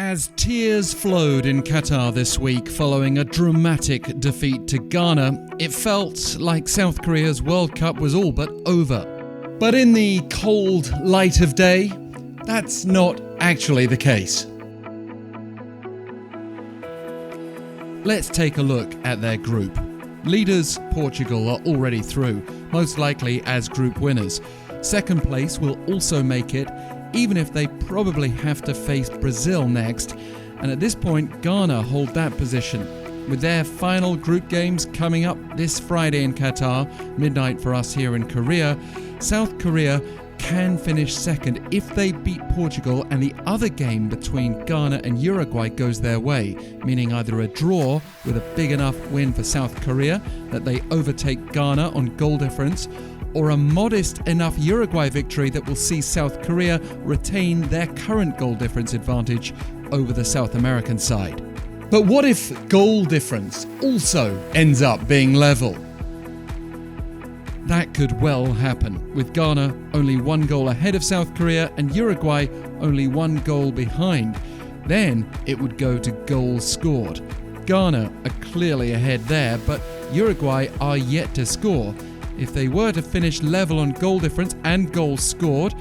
As tears flowed in Qatar this week following a dramatic defeat to Ghana, it felt like South Korea's World Cup was all but over. But in the cold light of day, that's not actually the case. Let's take a look at their group. Leaders Portugal are already through, most likely as group winners. Second place will also make it, even if they probably have to face Brazil next. And at this point, Ghana hold that position. With their final group games coming up this Friday in Qatar, midnight for us here in Korea, South Korea can finish second if they beat Portugal and the other game between Ghana and Uruguay goes their way, meaning either a draw with a big enough win for South Korea that they overtake Ghana on goal difference, or a modest enough Uruguay victory that will see South Korea retain their current goal difference advantage over the South American side. But what if goal difference also ends up being level? That could well happen, with Ghana only one goal ahead of South Korea and Uruguay only one goal behind. Then it would go to goals scored. Ghana are clearly ahead there, but Uruguay are yet to score. If they were to finish level on goal difference and goals scored,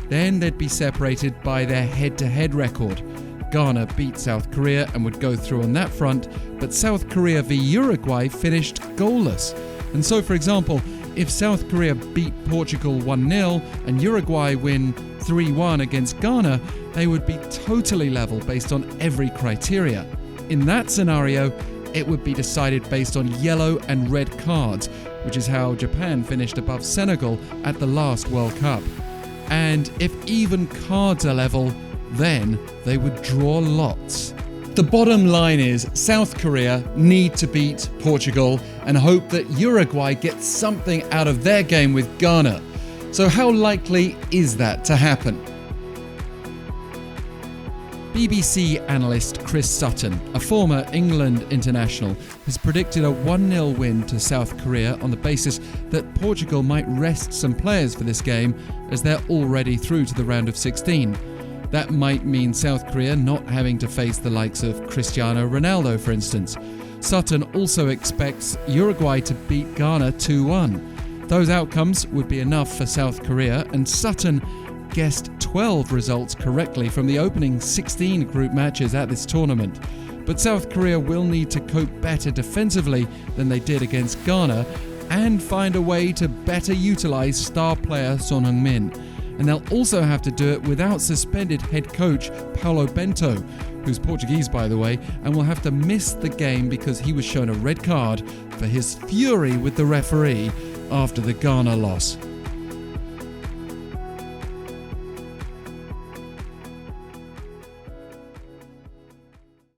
then they'd be separated by their head-to-head record. Ghana beat South Korea and would go through on that front, but South Korea v Uruguay finished goalless. And so, for example, if South Korea beat Portugal 1-0 and Uruguay win 3-1 against Ghana, they would be totally level based on every criteria. In that scenario, it would be decided based on yellow and red cards, which is how Japan finished above Senegal at the last World Cup. And if even cards are level, then they would draw lots. The bottom line is South Korea need to beat Portugal and hope that Uruguay gets something out of their game with Ghana. So how likely is that to happen? BBC analyst Chris-Sutton, a former England international, has predicted a 1-0 win to South Korea on the basis that Portugal might rest some players for this game as they're already through to the round of 16. That might mean South Korea not having to face the likes of Cristiano Ronaldo, for instance. Sutton also expects Uruguay to beat Ghana 2-1. Those outcomes would be enough for South Korea, and Sutton guessed 12 results correctly from the opening 16 group matches at this tournament. But South Korea will need to cope better defensively than they did against Ghana and find a way to better utilise star player Son-Heung-min. And they'll also have to do it without suspended head coach Paulo-Bento, who's Portuguese by the way, and will have to miss the game because he was shown a red card for his fury with the referee after the Ghana loss.